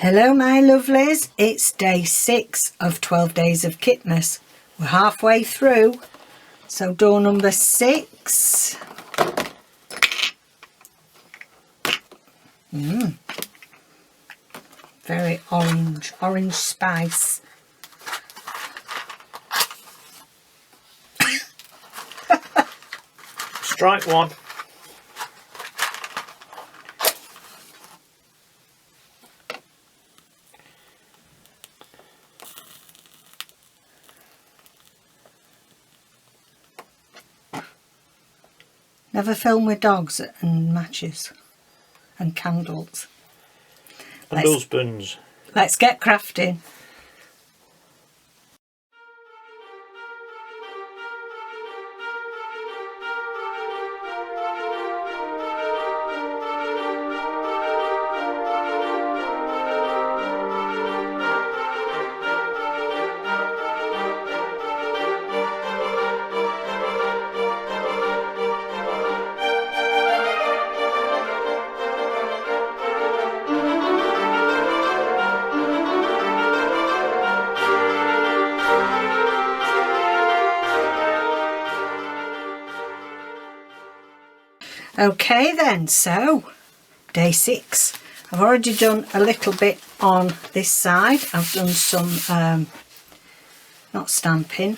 Hello my lovelies, it's day 6 of 12 days of Kitmas. We're halfway through, so door number 6. Very orange spice. Strike one. Never film with dogs and matches and candles. And husbands. Let's get crafting. Okay then, so day 6. I've already done a little bit on this side. I've done some not stamping,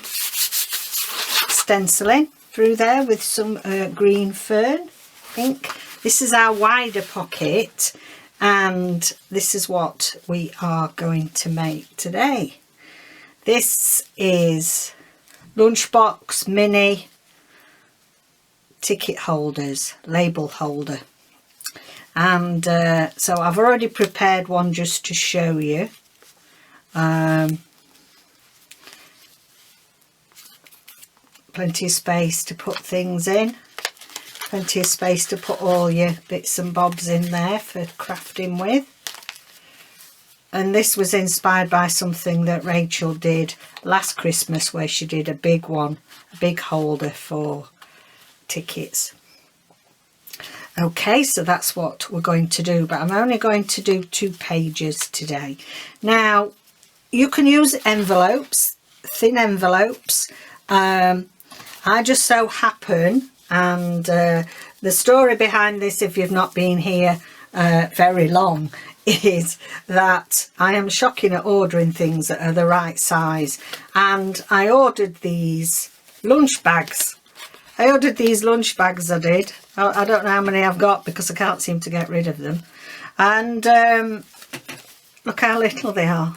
stenciling through there with some green fern ink. This is our wider pocket and this is what we are going to make today. This is lunchbox mini ticket holders, label holder, and so I've already prepared one just to show you. Plenty of space to put things in, plenty of space to put all your bits and bobs in there for crafting with. And this was inspired by something that Rachel did last Christmas, where she did a big one, a big holder for tickets. Okay, so that's what we're going to do, but I'm only going to do 2 pages today. Now you can use envelopes, thin envelopes. I just so happen, and the story behind this, if you've not been here very long, is that I am shocking at ordering things that are the right size, and I ordered these lunch bags. I ordered these lunch bags, I did. I don't know how many I've got because I can't seem to get rid of them. And look how little they are.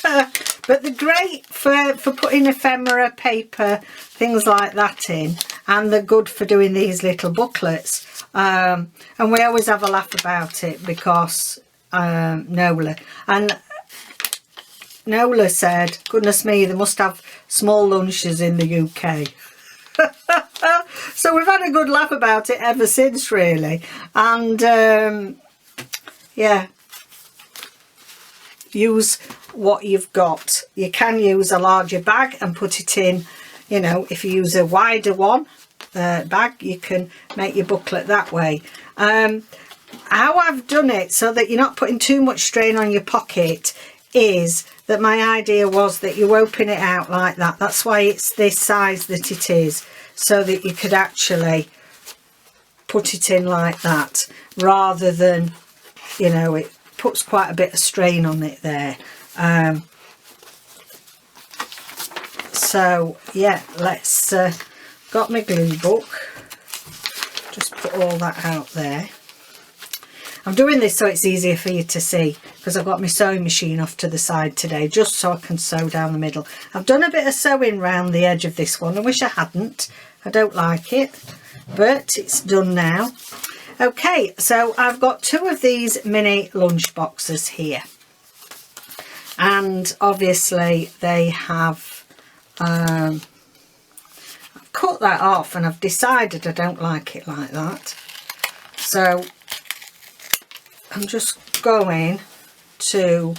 But they're great for putting ephemera, paper, things like that in. And they're good for doing these little booklets. And we always have a laugh about it because Nola said, goodness me, they must have small lunches in the UK. So we've had a good laugh about it ever since, really. And yeah, use what you've got. You can use a larger bag and put it in, you know, if you use a wider one bag, you can make your booklet that way. How I've done it so that you're not putting too much strain on your pocket is that my idea was that you open it out like that. That's why it's this size that it is, so that you could actually put it in like that, rather than, you know, it puts quite a bit of strain on it there. So yeah, let's got my glue book, just put all that out there. I'm doing this so it's easier for you to see, because I've got my sewing machine off to the side today, just so I can sew down the middle. I've done a bit of sewing round the edge of this one. I wish I hadn't. I don't like it, but it's done now. Okay, so I've got 2 of these mini lunch boxes here. And obviously they have, I've cut that off and I've decided I don't like it like that. So I'm just going to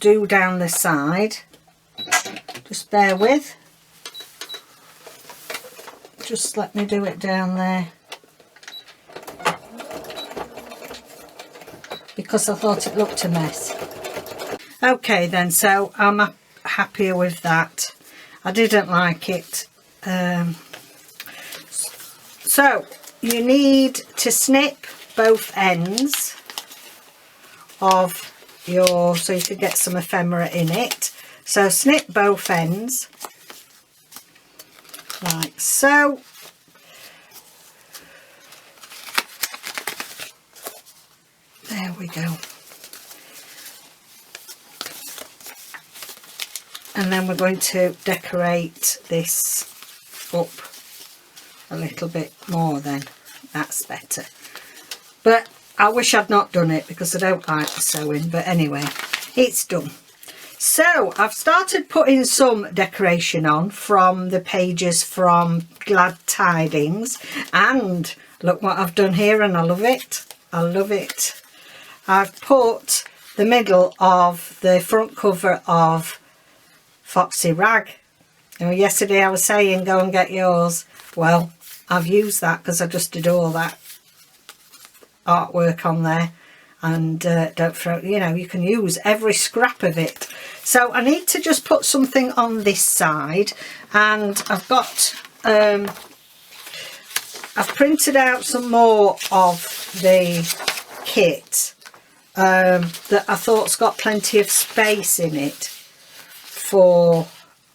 do down the side. Just bear with. Just let me do it down there. because I thought it looked a mess. Okay then, so I'm happier with that. I didn't like it. So you need to snip both ends of your, so you can get some ephemera in it. So snip both ends like so. There we go. And then we're going to decorate this up a little bit more then. That's better. But I wish I'd not done it because I don't like the sewing. But anyway, it's done. So I've started putting some decoration on from the pages from Glad Tidings. And look what I've done here, and I love it. I love it. I've put the middle of the front cover of Foxy Rag. You know, yesterday I was saying go and get yours. Well, I've used that because I just did all that artwork on there. And don't throw, you know, you can use every scrap of it. So I need to just put something on this side, and I've got I've printed out some more of the kit that I thought's got plenty of space in it for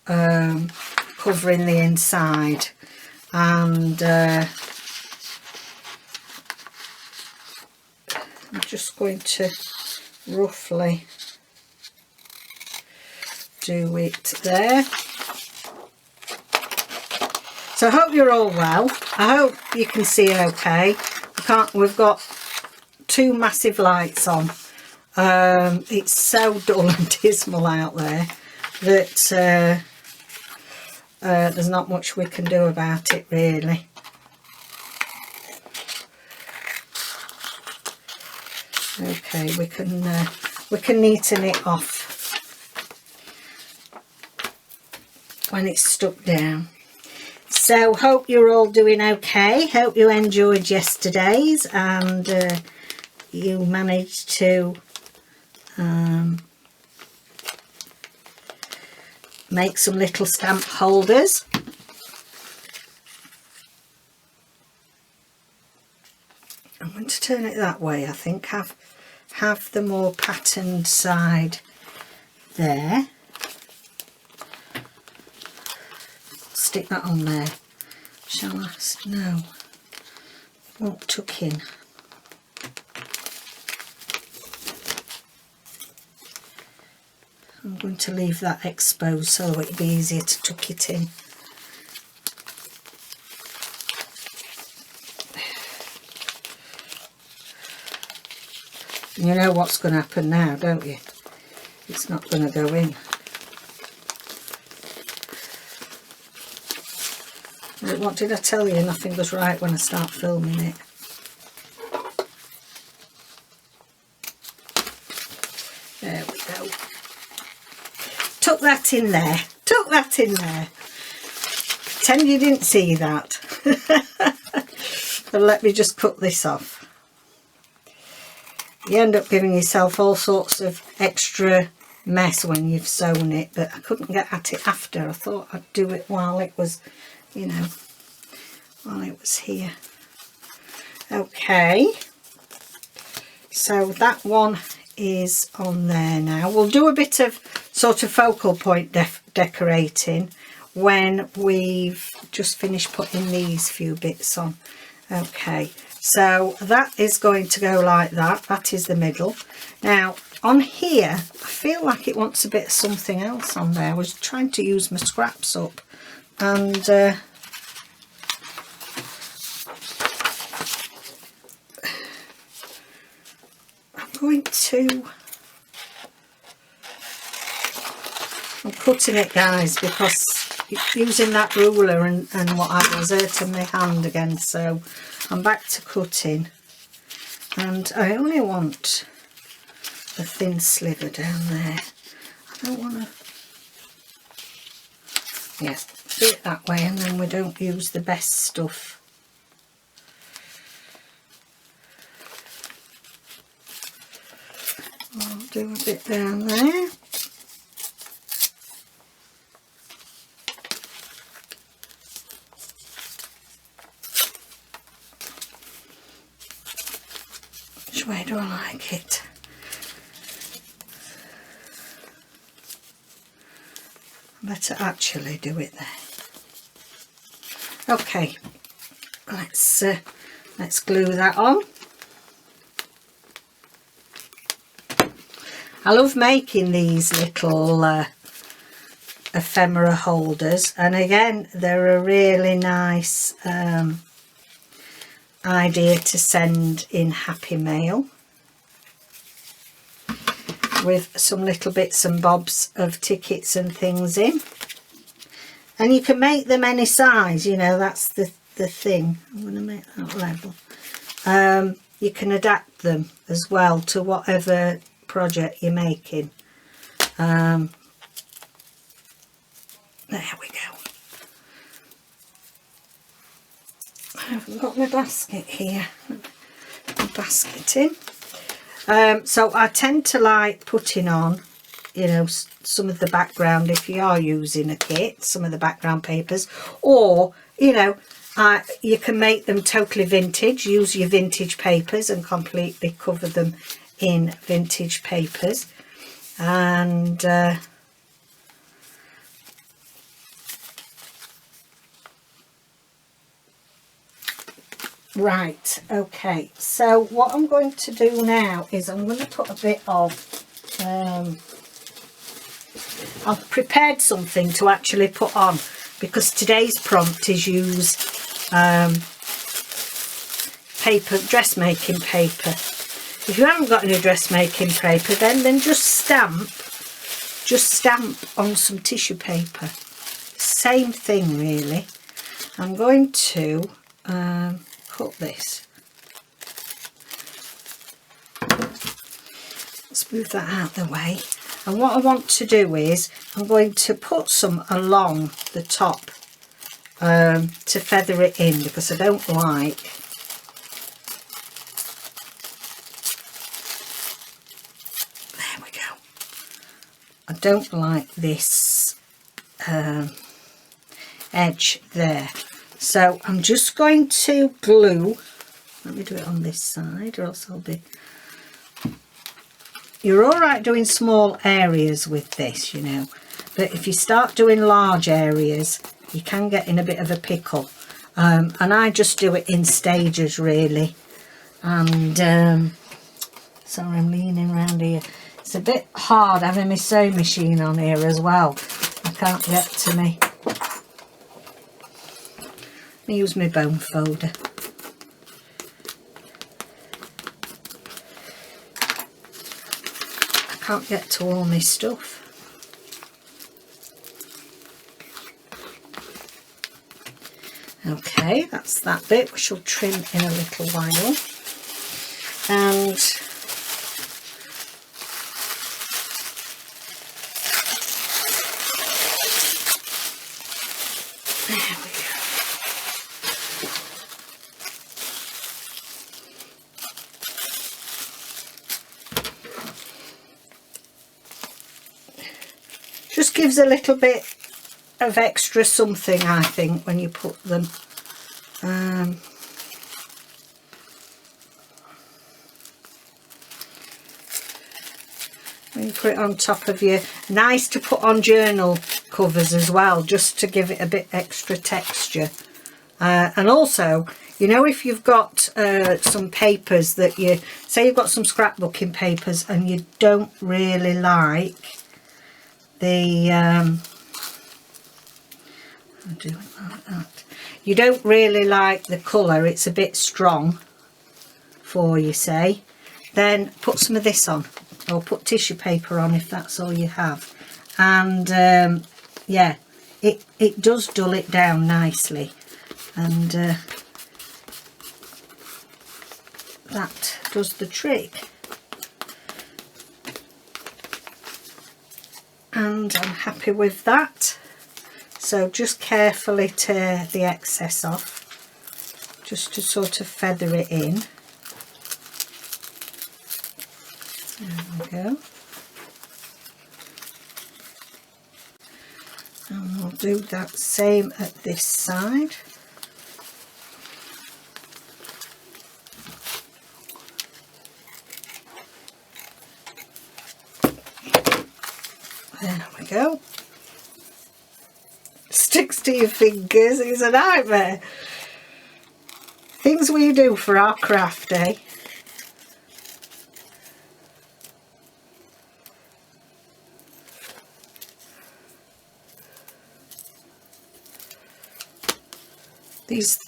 covering the inside. And I'm just going to roughly do it there. So I hope you're all well. I hope you can see okay. We've got two massive lights on. It's so dull and dismal out there that there's not much we can do about it really. Okay, we can neaten it off when it's stuck down. So hope you're all doing okay. Hope you enjoyed yesterday's and you managed to make some little stamp holders. I'm going to turn it that way, I think. Have the more patterned side there. Stick that on there. Shall I? No. It won't tuck in. I'm going to leave that exposed so it'll be easier to tuck it in. You know what's going to happen now, don't you? It's not going to go in. What did I tell you? Nothing goes right when I start filming it. There we go. Tuck that in there. Tuck that in there. Pretend you didn't see that. But let me just cut this off. You end up giving yourself all sorts of extra mess when you've sewn it, but I couldn't get at it after. I thought I'd do it while it was, you know, while it was here. Okay, so that one is on there now. We'll do a bit of sort of focal point decorating when we've just finished putting these few bits on. Okay, so that is going to go like that. That is the middle. Now on here I feel like it wants a bit of something else on there. I was trying to use my scraps up and I'm cutting it, guys, because using that ruler and what I was hurting my hand again, so I'm back to cutting, and I only want a thin sliver down there. I don't want to, yes, do it that way, and then we don't use the best stuff. I'll do a bit down there. Which way do I like it? Better actually do it there. Okay, let's glue that on. I love making these little ephemera holders, and again they're a really nice idea to send in happy mail with some little bits and bobs of tickets and things in. And you can make them any size, you know, that's the thing. I'm going to make that level. You can adapt them as well to whatever project you're making. There we go. I haven't got my basket here. My basket in. So I tend to like putting on, you know, some of the background if you are using a kit, some of the background papers, or, you know, you can make them totally vintage. Use your vintage papers and completely cover them in vintage papers. And right, okay, so what I'm going to do now is I'm going to put a bit of I've prepared something to actually put on, because today's prompt is use paper, dressmaking paper. If you haven't got any dressmaking paper, then just stamp on some tissue paper. Same thing really. I'm going to cut this. Let's move that out of the way. And what I want to do is I'm going to put some along the top to feather it in, because I don't like I don't like this edge there. So I'm just going to glue, let me do it on this side or else I'll be, you're all right doing small areas with this, you know, but if you start doing large areas you can get in a bit of a pickle, and I just do it in stages really. And sorry, I'm leaning around here. It's a bit hard having my sewing machine on here as well. I can't get to me. Let me use my bone folder. I can't get to all my stuff. Okay, that's that bit. We shall trim in a little while. And there we go. Just gives a little bit of extra something, I think, when you put them when you put it on top of your, nice to put on journal covers as well, just to give it a bit extra texture. And also, you know, if you've got some papers that you say you've got some scrapbooking papers and you don't really like the I'll do it like that. You don't really like the colour, it's a bit strong for you, say, then put some of this on, or put tissue paper on if that's all you have. And yeah, it does dull it down nicely, and that does the trick. And I'm happy with that. So just carefully tear the excess off, just to sort of feather it in. There we go. And we'll do that same at this side. There we go. Sticks to your fingers, it's a nightmare. Things we do for our craft, eh?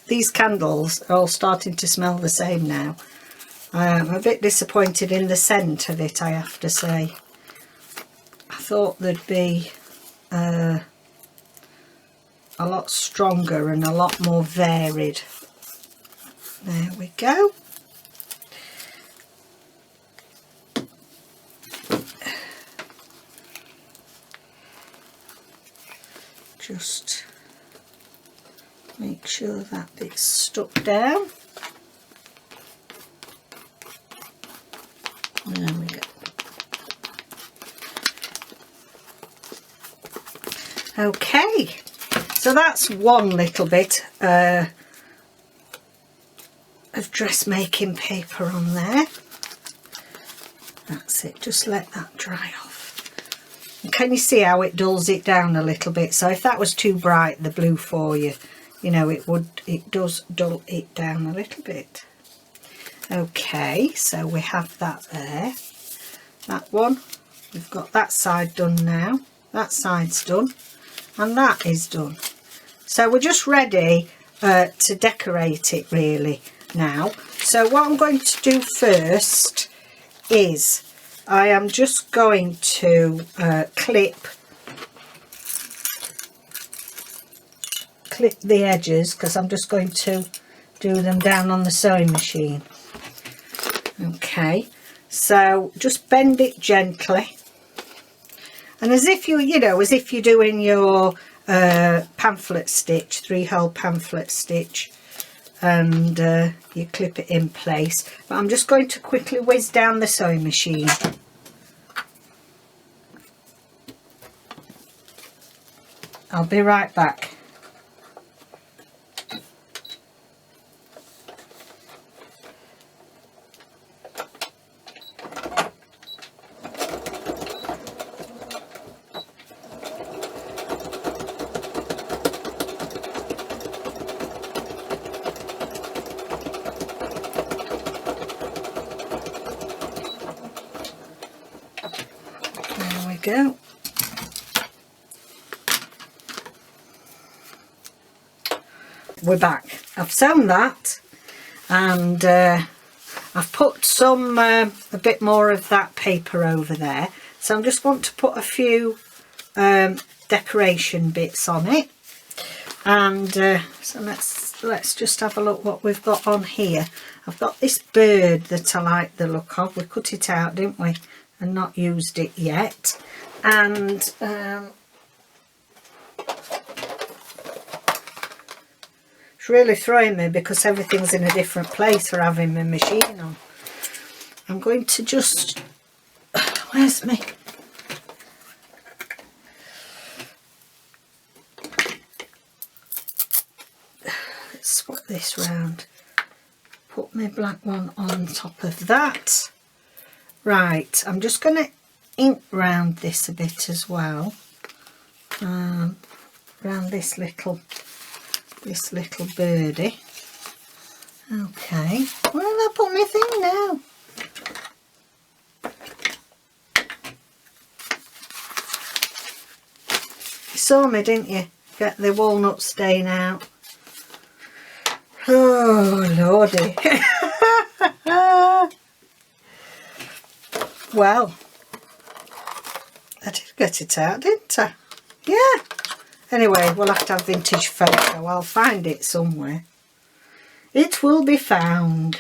These candles are all starting to smell the same now. I'm a bit disappointed in the scent of it, I have to say. I thought there'd be a lot stronger and a lot more varied. There we go. Just make sure that it's stuck down. There we go. Okay, so that's one little bit of dressmaking paper on there. That's it, just let that dry off. And can you see how it dulls it down a little bit? So if that was too bright, the blue for you, you know, it does dull it down a little bit. Okay, so we have that there. That one, we've got that side done now. That side's done. And that is done. So we're just ready to decorate it really now. So what I'm going to do first is I am just going to clip the edges, because I'm just going to do them down on the sewing machine. Okay, so just bend it gently. And as if as if you're doing your pamphlet stitch, 3-hole pamphlet stitch, and you clip it in place. But I'm just going to quickly whiz down the sewing machine. I'll be right back. Go. We're back. I've sewn that, and I've put some a bit more of that paper over there, so I just want to put a few decoration bits on it. And so let's just have a look what we've got on here. I've got this bird that I like the look of. We cut it out, didn't we, and not used it yet. And it's really throwing me because everything's in a different place for having my machine on. I'm going to just, where's me? Let's swap this round. Put my black one on top of that. Right, I'm just going to ink round this a bit as well, round this little birdie. Okay, where have I put my thing now? You saw me, didn't you? Get the walnut stain out. Oh lordy. Well, I did get it out, didn't I? Yeah. Anyway, we'll have to have vintage photo. I'll find it somewhere. It will be found.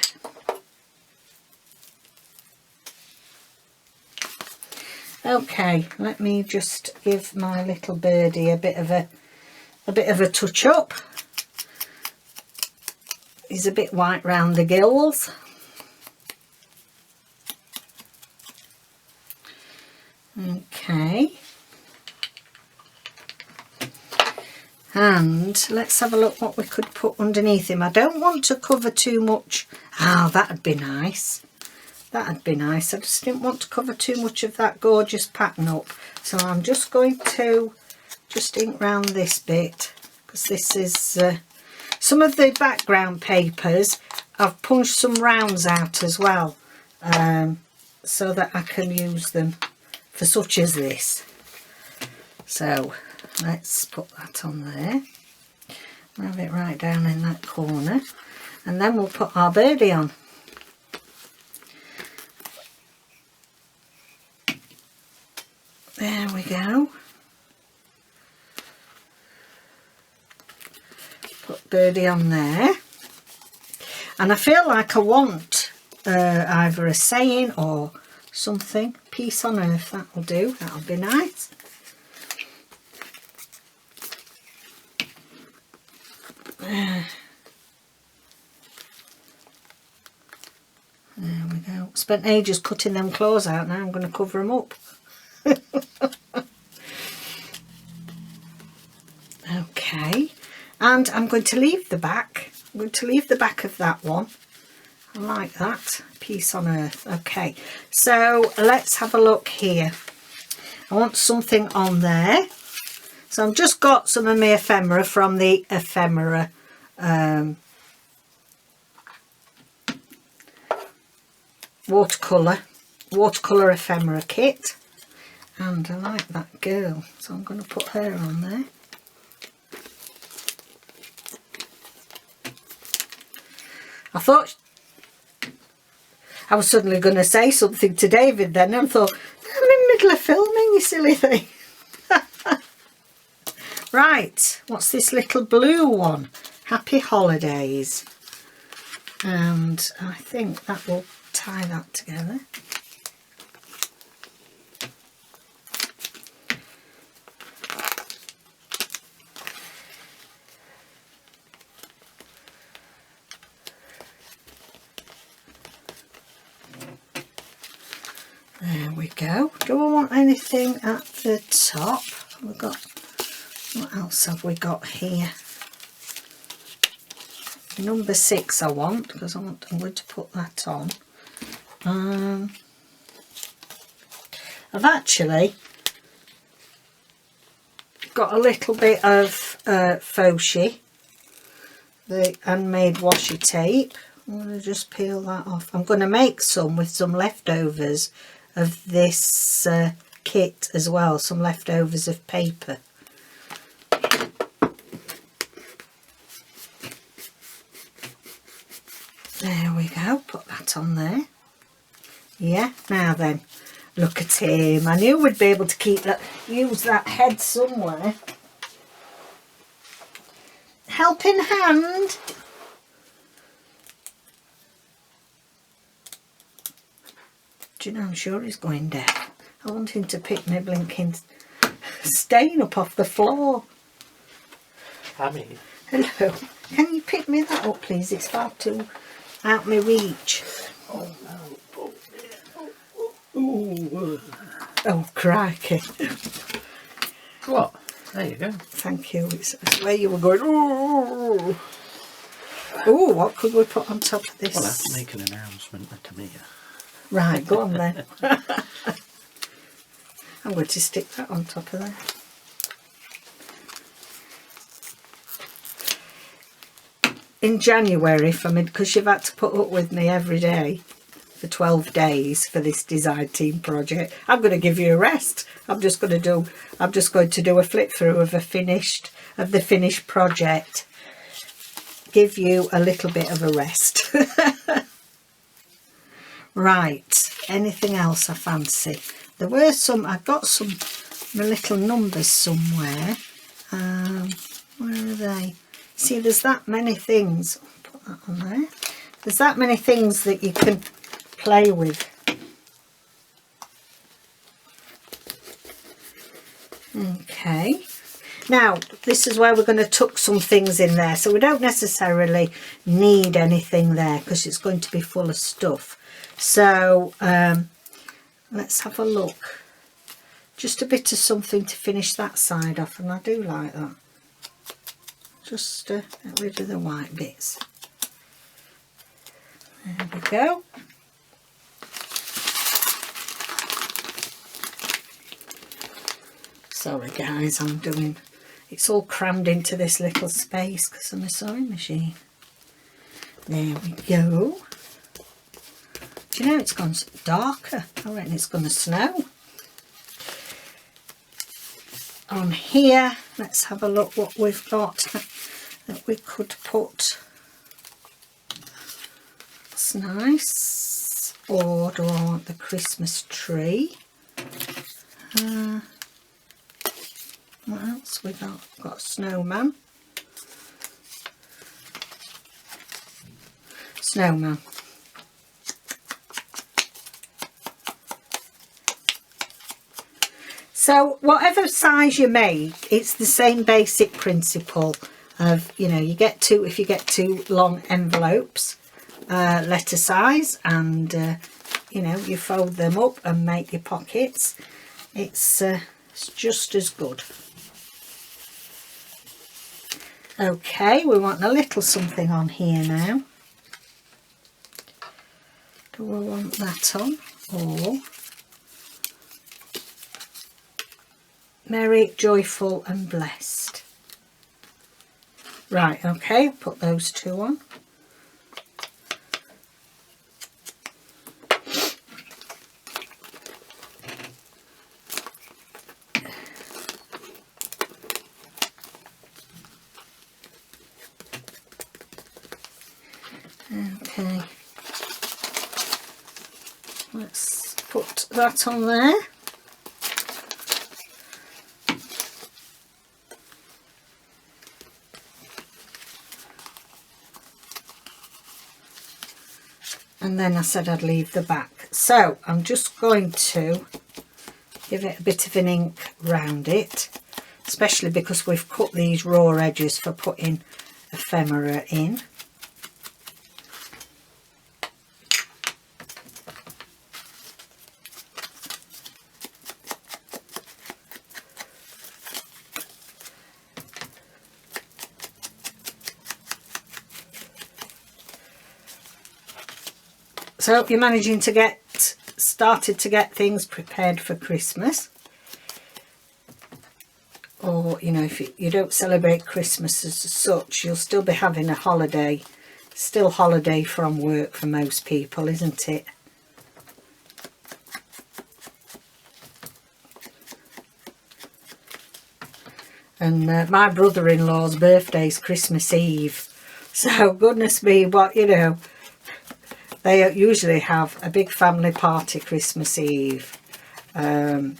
Okay, let me just give my little birdie a bit of a touch up. He's a bit white round the gills. Okay. And let's have a look what we could put underneath him. I don't want to cover too much. Ah, that'd be nice. That'd be nice. I just didn't want to cover too much of that gorgeous pattern up. So I'm just going to just ink round this bit, because this is some of the background papers. I've punched some rounds out as well, so that I can use them for such as this. So let's put that on there. Have it right down in that corner, and then we'll put our birdie on. There we go. Put birdie on there, and I feel like I want either a saying or something. Peace on earth, that will do. That'll be nice. There we go. Spent ages cutting them claws out. Now I'm going to cover them up. Okay, and I'm going to leave the back. I'm going to leave the back of that one. I like that. Peace on earth. Okay, so let's have a look here. I want something on there. So I've just got some of my ephemera from the Ephemera watercolour ephemera kit, and I like that girl, so I'm going to put her on there. I thought I was suddenly going to say something to David then, and I thought, I'm in the middle of filming, you silly thing. Right, what's this little blue one? Happy Holidays. And I think that will tie that together. There we go. Do I want anything at the top? We've got, what else have we got here? Number 6 I want, because I'm going to put that on. I've actually got a little bit of Foshi, the handmade washi tape. I'm going to just peel that off. I'm going to make some with some leftovers of this kit as well, some leftovers of paper. There we go, put that on there. Yeah, now then, look at him. I knew we'd be able to keep that, use that head somewhere. Helping hand. Do you know, I'm sure he's going deaf. I want him to pick my blinking stain up off the floor. Hammy. Hello, can you pick me that up please? It's far too out my reach. Oh no. Oh crikey. What? There you go. Thank you. It's where you were going. Ooh. Ooh, what could we put on top of this? Well, I have to make an announcement to me. Right, go on then. I'm going to stick that on top of there. In January, because you've had to put up with me every day for 12 days for this design team project, I'm going to give you a rest. I'm just going to do a flip through of the finished project. Give you a little bit of a rest. Right, anything else I fancy? There were some, I've got some my little numbers somewhere. Where are they? See, there's that many things. Put that on there. There's that many things that you can play with. Okay. Now, this is where we're going to tuck some things in there. So we don't necessarily need anything there because it's going to be full of stuff. So let's have a look. just a bit of something to finish that side off, and I do like that. Just get rid of the white bits. There we go. Sorry guys, it's all crammed into this little space because I'm a sewing machine. There we go. Do you know it's gone darker? I reckon it's going to snow. On here, let's have a look what we've got that we could put. It's nice. Or do I want the Christmas tree? What else we got? Got a snowman. Snowman. So whatever size you make, it's the same basic principle of, you know, you get two, if you get two long envelopes, letter size, and you know, you fold them up and make your pockets. It's just as good. Okay, we want a little something on here now. Do we want that on, or merry, joyful and blessed? Right, okay, put those two on. Okay, let's put that on there. And then I said I'd leave the back. So I'm just going to give it a bit of an ink round it, especially because we've cut these raw edges for putting ephemera in. So you're managing to started to get things prepared for Christmas, or you know, if you don't celebrate Christmas as such, you'll still be having a holiday, still holiday from work for most people, isn't it? And my brother-in-law's birthday's Christmas Eve, so goodness me, what, you know, they usually have a big family party Christmas Eve, and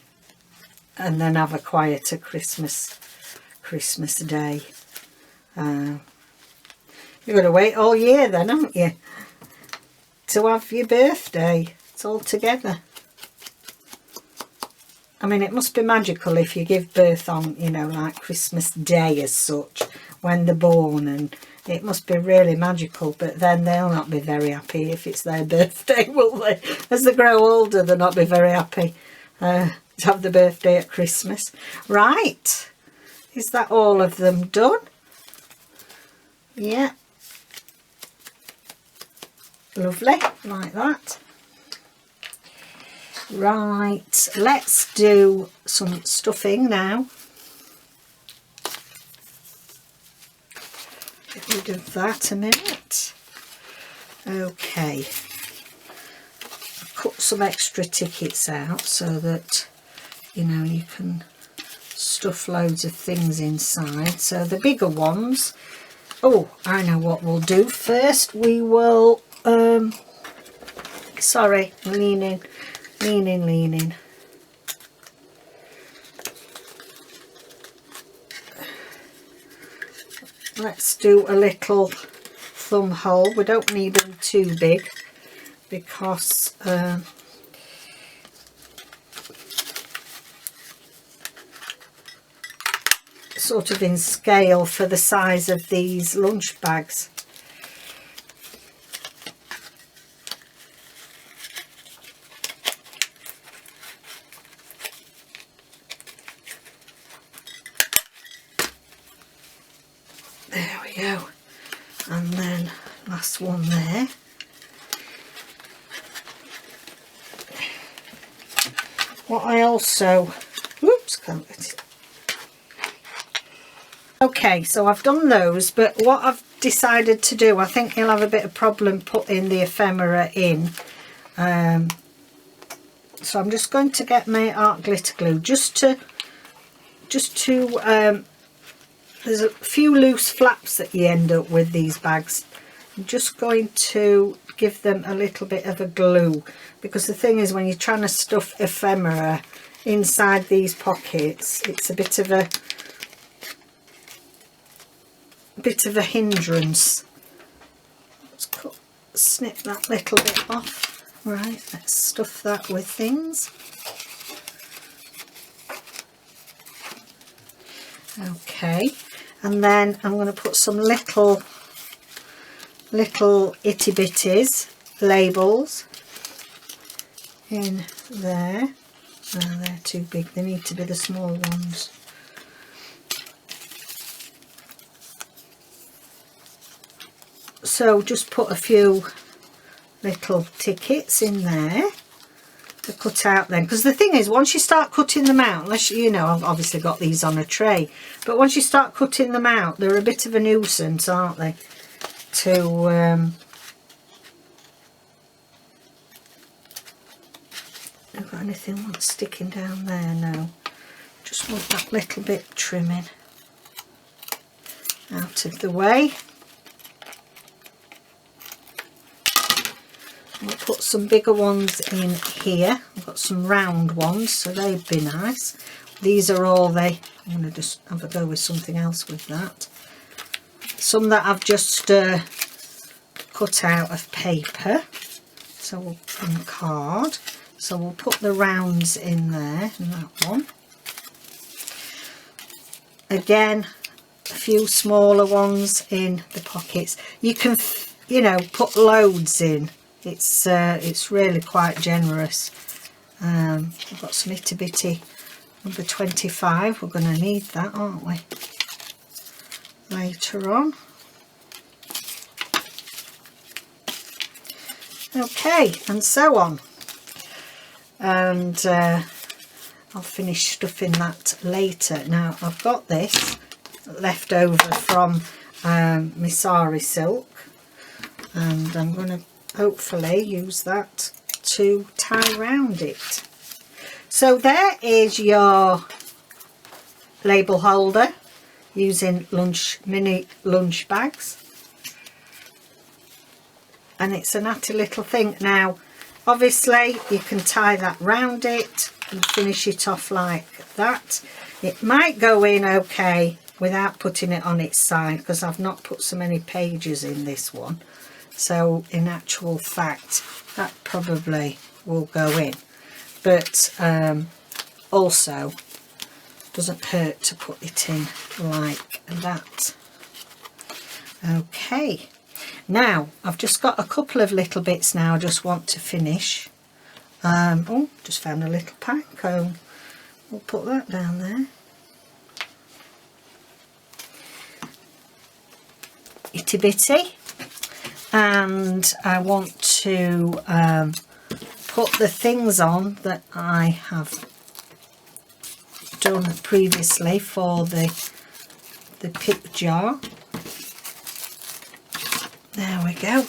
then have a quieter Christmas Day. You've got to wait all year then, haven't you, to have your birthday? It's all together. I mean, it must be magical if you give birth on, you know, like Christmas Day as such, when they're born, and it must be really magical, but then they'll not be very happy if it's their birthday, will they? As they grow older, they'll not be very happy to have the birthday at Christmas. Right, is that all of them done? Yeah. Lovely, like that. Right, let's do some stuffing now. Get rid of that a minute. Okay, I've cut some extra tickets out so that, you know, you can stuff loads of things inside. So the bigger ones, oh, I know what we'll do. First we will, sorry, leaning. Let's do a little thumb hole. We don't need them too big because sort of in scale for the size of these lunch bags. we go. And then last one there. What I also, whoops, can't get it. Okay, so I've done those, but what I've decided to do, I think you'll have a bit of problem putting the ephemera in. So I'm just going to get my art glitter glue just to there's a few loose flaps that you end up with these bags. I'm just going to give them a little bit of a glue, because the thing is, when you're trying to stuff ephemera inside these pockets, it's a bit of a hindrance. Let's snip that little bit off. Right, let's stuff that with things. Okay, and then I'm going to put some little itty bitties labels in there. Oh, they're too big, they need to be the small ones. So just put a few little tickets in there to cut out then, because the thing is, once you start cutting them out, unless you know, I've obviously got these on a tray, but once you start cutting them out, they're a bit of a nuisance, aren't they, to have got anything sticking down there? No, just want that little bit trimming out of the way. I'll put some bigger ones in here. I've got some round ones, so they'd be nice. These are all I'm going to just have a go with something else with that. Some that I've just cut out of paper, so we'll put a card. So we'll put the rounds in there, in that one. Again, a few smaller ones in the pockets. You can, you know, put loads in. It's really quite generous. I've got some itty bitty number 25. We're going to need that, aren't we, later on. Okay, and so on. And I'll finish stuffing that later. Now I've got this left over from my sari silk, and I'm going to hopefully use that to tie around it. So there is your label holder using mini lunch bags, and it's a natty little thing. Now obviously you can tie that round it and finish it off like that. It might go in okay without putting it on its side, because I've not put so many pages in this one. So in actual fact that probably will go in, but also doesn't hurt to put it in like that. Okay, now I've just got a couple of little bits now I just want to finish. Oh, just found a little pine cone. We'll put that down there. Itty bitty. And I want to put the things on that I have done previously for the pip jar. There we go.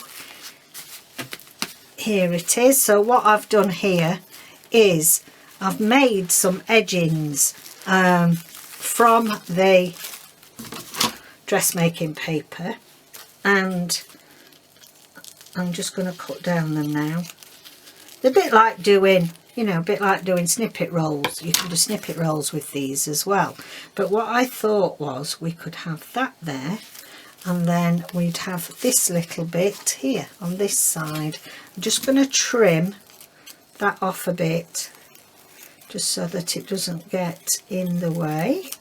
Here it is. So what I've done here is I've made some edgings from the dressmaking paper, and I'm just going to cut down them now. They're a bit like doing, you know, a bit like doing snippet rolls. You can do snippet rolls with these as well. But what I thought was we could have that there, and then we'd have this little bit here on this side. I'm just going to trim that off a bit, just so that it doesn't get in the way.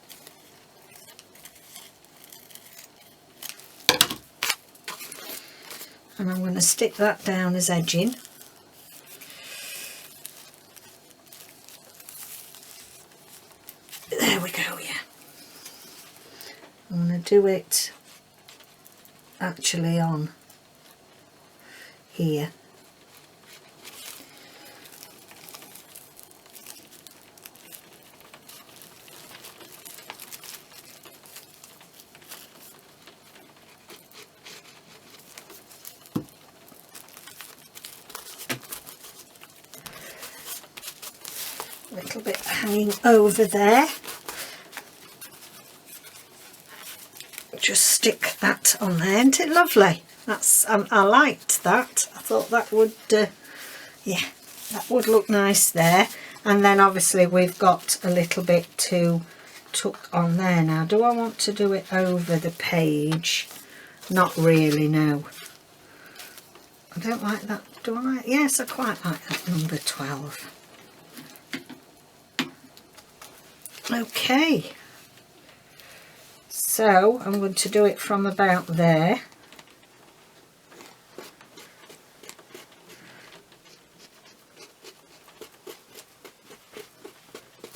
And I'm going to stick that down as edging. There we go, yeah. I'm going to do it actually on here. A little bit hanging over there. Just stick that on there. Isn't it lovely? That's I liked that. I thought that would yeah, that would look nice there. And then obviously we've got a little bit to tuck on there. Now, do I want to do it over the page? Not really, no. I don't like that. Do I like? Yes, I quite like that number 12. Okay, so I'm going to do it from about there.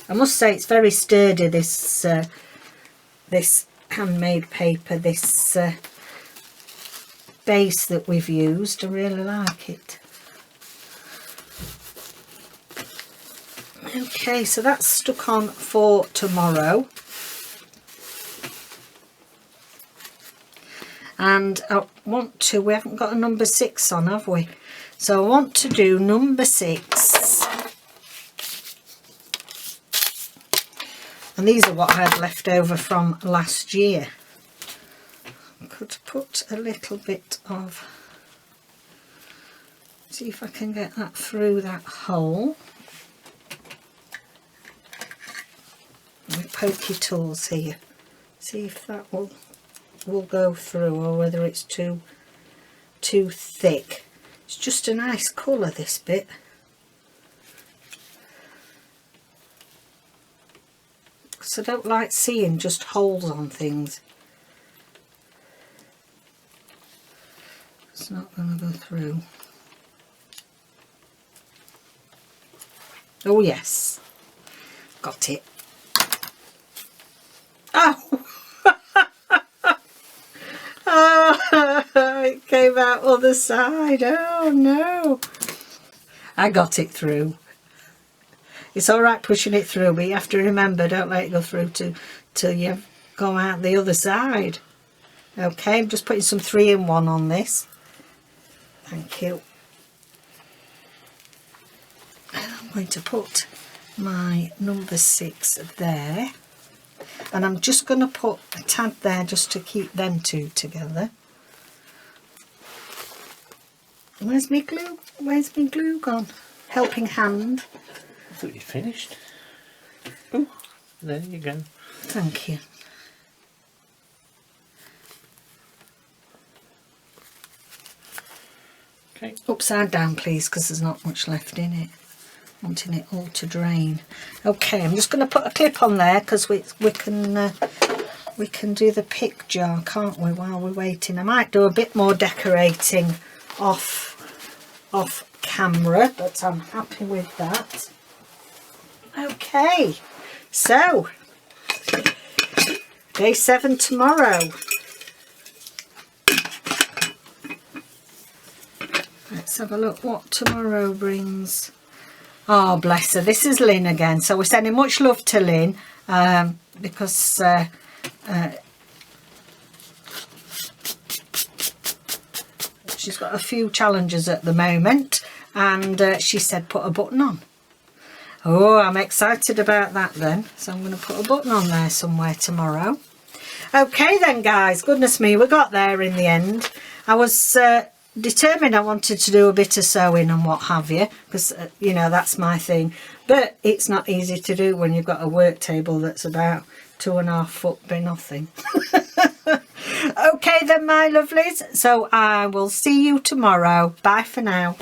I must say it's very sturdy, this this handmade paper, this base that we've used. I really like it. Okay, so that's stuck on for tomorrow. And I want to, we haven't got a number 6 on, have we? So I want to do number 6. And these are what I had left over from last year. I could put a little bit of, see if I can get that through that hole. With pokey tools here, see if that will go through, or whether it's too thick. It's just a nice colour, this bit. So I don't like seeing just holes on things. It's not going to go through. Oh yes, got it. Oh, oh, it came out other side. Oh no, I got it through. It's all right pushing it through, but you have to remember, don't let it go through till you go out the other side. Okay, I'm just putting some 3-in-1 on this. Thank you. And I'm going to put my number 6 there. And I'm just going to put a tad there just to keep them two together. Where's my glue? Where's my glue gone? Helping hand. I thought you'd finished. Oh, there you go. Thank you. Okay. Upside down, please, because there's not much left in it. Wanting it all to drain. Okay, I'm just going to put a clip on there because we can do the pick jar, can't we, while we're waiting. I might do a bit more decorating off camera, but I'm happy with that. Okay, so day 7 tomorrow. Let's have a look what tomorrow brings. Oh, bless her. This is Lynn again. So we're sending much love to Lynn because she's got a few challenges at the moment, and she said put a button on. Oh, I'm excited about that then. So I'm going to put a button on there somewhere tomorrow. Okay then, guys. Goodness me, we got there in the end. I was determined I wanted to do a bit of sewing and what have you, because you know, that's my thing, but it's not easy to do when you've got a work table that's about 2.5 foot by nothing. Okay then, my lovelies, so I will see you tomorrow. Bye for now.